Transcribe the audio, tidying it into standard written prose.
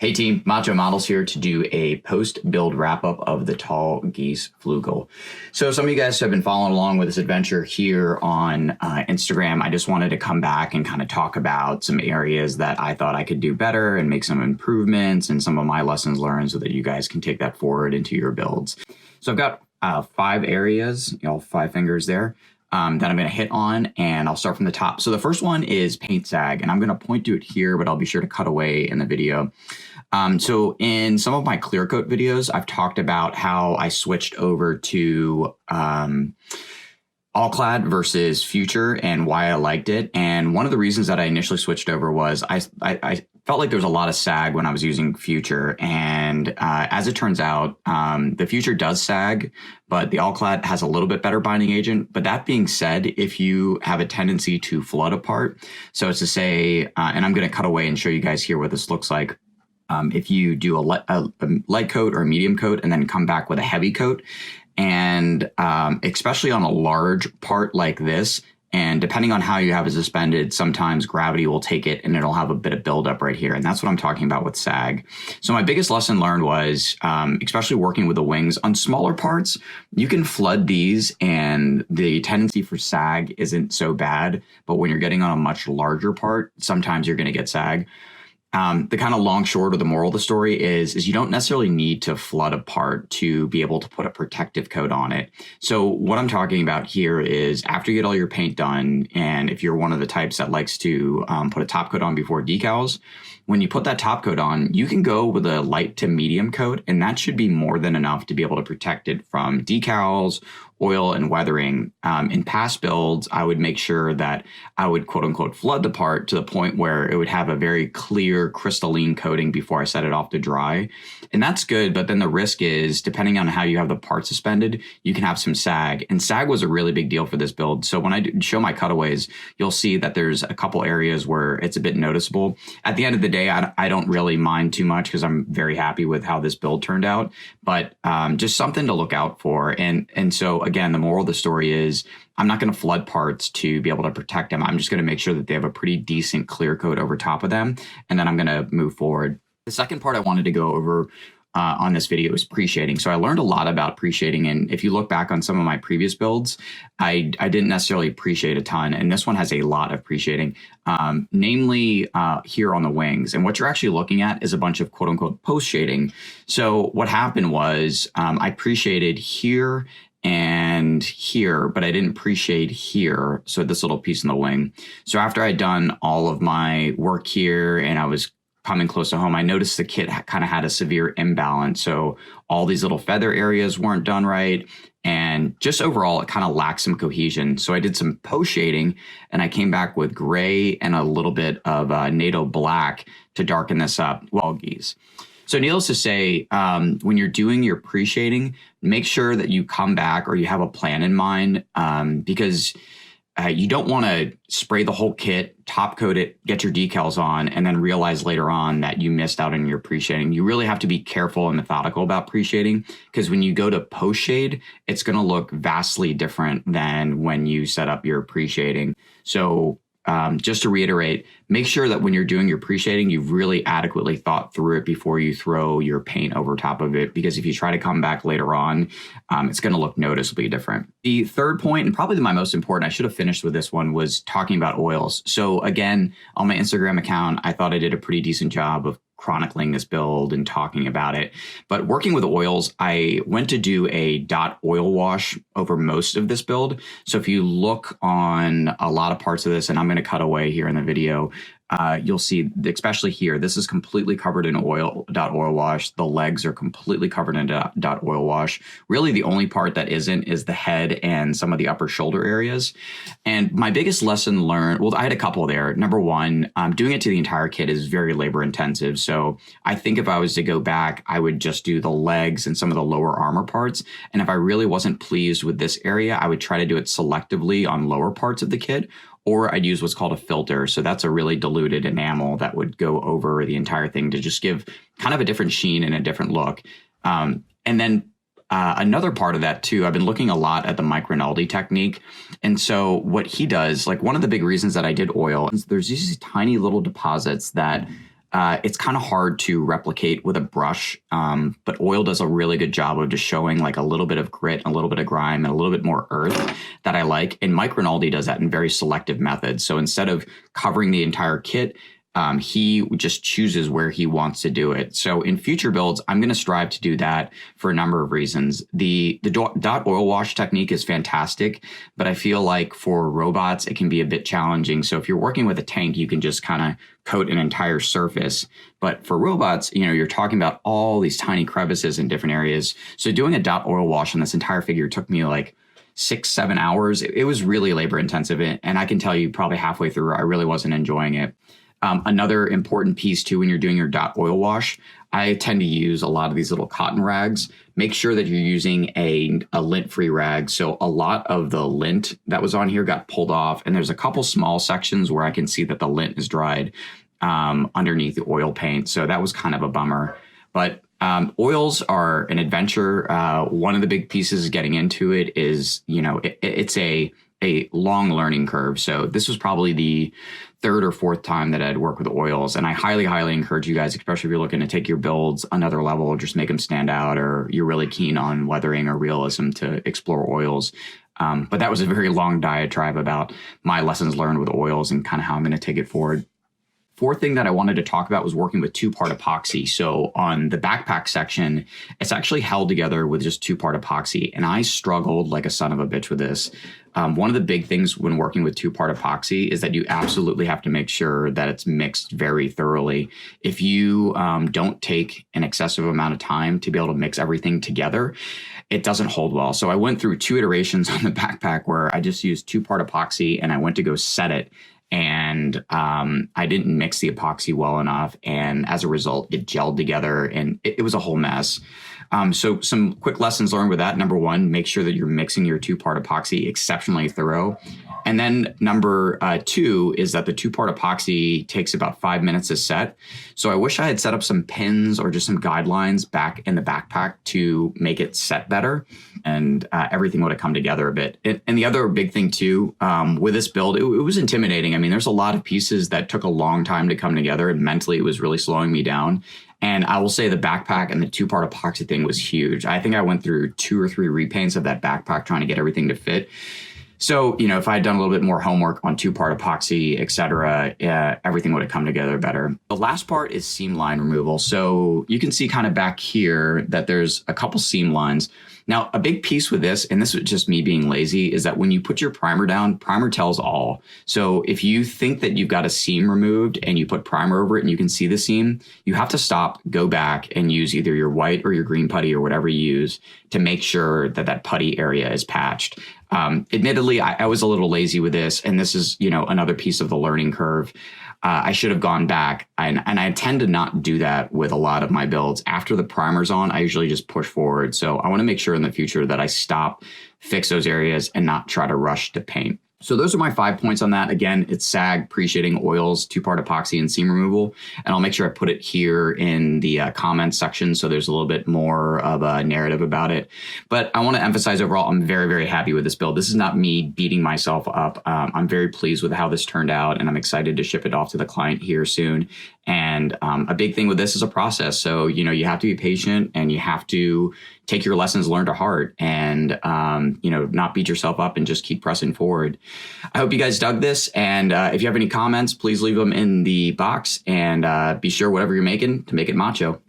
Hey team, Macho Models here to do a post-build wrap-up of the Tallgeese Flugel. So some of you guys have been following along with this adventure here on Instagram. I just wanted to come back and kind of talk about some areas that I thought I could do better and make some improvements and some of my lessons learned so that you guys can take that forward into your builds. So I've got 5 areas, 5 fingers there. That I'm going to hit on, and I'll start from the top. So the first one is paint sag, and I'm going to point to it here, but I'll be sure to cut away in the video. So in some of my clear coat videos, I've talked about how I switched over to all clad versus future and why I liked it. And one of the reasons that I initially switched over was I felt like there was a lot of sag when I was using future. And as it turns out, the future does sag, but the all clad has a little bit better binding agent. But that being said, if you have a tendency to flood apart, so it's to say, and I'm going to cut away and show you guys here what this looks like. If you do a light coat or a medium coat and then come back with a heavy coat, and especially on a large part like this, and depending on how you have it suspended, sometimes gravity will take it and it'll have a bit of buildup right here. And that's what I'm talking about with sag. So my biggest lesson learned was, especially working with the wings on smaller parts, you can flood these and the tendency for sag isn't so bad. But when you're getting on a much larger part, sometimes you're going to get sag. The kind of long short or the moral of the story is you don't necessarily need to flood a part to be able to put a protective coat on it. So what I'm talking about here is after you get all your paint done, and if you're one of the types that likes to put a top coat on before decals, when you put that top coat on, you can go with a light to medium coat, and that should be more than enough to be able to protect it from decals, oil, and weathering. In past builds, I would make sure that I would quote unquote flood the part to the point where it would have a very clear crystalline coating before I set it off to dry. And that's good, but then the risk is, depending on how you have the part suspended, you can have some sag. And sag was a really big deal for this build. So when I show my cutaways, you'll see that there's a couple areas where it's a bit noticeable. At the end of the day, I don't really mind too much because I'm very happy with how this build turned out, but just something to look out for. And so again, the moral of the story is I'm not going to flood parts to be able to protect them. I'm just going to make sure that they have a pretty decent clear coat over top of them. And then I'm going to move forward. The second part I wanted to go over on this video is pre-shading. So I learned a lot about pre-shading. And if you look back on some of my previous builds, I didn't necessarily pre-shade a ton. And this one has a lot of pre-shading, namely here on the wings. And what you're actually looking at is a bunch of quote unquote post-shading. So what happened was I pre-shaded here and here, but I didn't pre-shade here. So this little piece in the wing. So after I'd done all of my work here and I was coming close to home, I noticed the kit kind of had a severe imbalance. So all these little feather areas weren't done right. And just overall, it kind of lacked some cohesion. So I did some post shading and I came back with gray and a little bit of NATO black to darken this up. Tallgeese. So needless to say, when you're doing your pre-shading, make sure that you come back or you have a plan in mind, because you don't want to spray the whole kit, top coat it, get your decals on, and then realize later on that you missed out on your pre-shading. You really have to be careful and methodical about pre-shading, because when you go to post-shade, it's going to look vastly different than when you set up your pre-shading. So just to reiterate, make sure that when you're doing your pre-shading, you've really adequately thought through it before you throw your paint over top of it, because if you try to come back later on, it's going to look noticeably different. The third point, and probably my most important, I should have finished with this one, was talking about oils. So again, on my Instagram account, I thought I did a pretty decent job of chronicling this build and talking about it. But working with oils, I went to do a dot oil wash over most of this build. So if you look on a lot of parts of this, and I'm going to cut away here in the video, you'll see, especially here, this is completely covered in dot oil wash. The legs are completely covered in dot oil wash. Really, the only part that isn't is the head and some of the upper shoulder areas. And my biggest lesson learned, well, I had a couple there. Number one, doing it to the entire kit is very labor intensive. So I think if I was to go back, I would just do the legs and some of the lower armor parts. And if I really wasn't pleased with this area, I would try to do it selectively on lower parts of the kit, or I'd use what's called a filter. So that's a really diluted enamel that would go over the entire thing to just give kind of a different sheen and a different look. And then another part of that too, I've been looking a lot at the Mike Rinaldi technique. And so what he does, like one of the big reasons that I did oil, is there's these tiny little deposits that It's kind of hard to replicate with a brush, but oil does a really good job of just showing like a little bit of grit, a little bit of grime, and a little bit more earth that I like. And Mike Rinaldi does that in very selective methods. So instead of covering the entire kit, he just chooses where he wants to do it. So in future builds, I'm going to strive to do that for a number of reasons. The dot oil wash technique is fantastic, but I feel like for robots, it can be a bit challenging. So if you're working with a tank, you can just kind of coat an entire surface. But for robots, you're talking about all these tiny crevices in different areas. So doing a dot oil wash on this entire figure took me like 6-7 hours. It was really labor intensive. And I can tell you probably halfway through, I really wasn't enjoying it. Another important piece too, when you're doing your dot oil wash, I tend to use a lot of these little cotton rags. Make sure that you're using a lint-free rag. So a lot of the lint that was on here got pulled off, and there's a couple small sections where I can see that the lint is dried underneath the oil paint. So that was kind of a bummer. But oils are an adventure. One of the big pieces getting into it is, it's a long learning curve. So this was probably the third or fourth time that I'd work with oils. And I highly, highly encourage you guys, especially if you're looking to take your builds another level, just make them stand out, or you're really keen on weathering or realism, to explore oils. But that was a very long diatribe about my lessons learned with oils and kind of how I'm going to take it forward. Fourth thing that I wanted to talk about was working with two-part epoxy. So on the backpack section, it's actually held together with just two-part epoxy. And I struggled like a son of a bitch with this. One of the big things when working with two-part epoxy is that you absolutely have to make sure that it's mixed very thoroughly. If you don't take an excessive amount of time to be able to mix everything together, it doesn't hold well. So I went through 2 iterations on the backpack where I just used two-part epoxy and I went to go set it. And I didn't mix the epoxy well enough. And as a result, it gelled together and it was a whole mess. So some quick lessons learned with that. Number one, make sure that you're mixing your two-part epoxy exceptionally thorough. And then number 2 is that the two-part epoxy takes about 5 minutes to set. So I wish I had set up some pins or just some guidelines back in the backpack to make it set better, and everything would have come together a bit. And the other big thing too, with this build, it was intimidating. I mean, there's a lot of pieces that took a long time to come together, and mentally it was really slowing me down. And I will say the backpack and the two-part epoxy thing was huge. I think I went through 2 or 3 repaints of that backpack trying to get everything to fit. So, if I had done a little bit more homework on two-part epoxy, et cetera, everything would have come together better. The last part is seam line removal. So you can see kind of back here that there's a couple seam lines. Now, a big piece with this, and this is just me being lazy, is that when you put your primer down, primer tells all. So if you think that you've got a seam removed and you put primer over it and you can see the seam, you have to stop, go back and use either your white or your green putty or whatever you use to make sure that that putty area is patched. Admittedly, I was a little lazy with this, and this is, another piece of the learning curve. I should have gone back, and I tend to not do that with a lot of my builds. After the primer's on, I usually just push forward. So I want to make sure in the future that I stop, fix those areas, and not try to rush to paint. So those are my 5 points on that. Again, it's SAG, Preshading, oils, two-part epoxy, and seam removal. And I'll make sure I put it here in the comments section so there's a little bit more of a narrative about it. But I want to emphasize overall, I'm very, very happy with this build. This is not me beating myself up. I'm very pleased with how this turned out, and I'm excited to ship it off to the client here soon. And a big thing with this is a process. So, you have to be patient, and you have to take your lessons learned to heart, and, not beat yourself up and just keep pressing forward. I hope you guys dug this. And if you have any comments, please leave them in the box, and be sure whatever you're making to make it macho.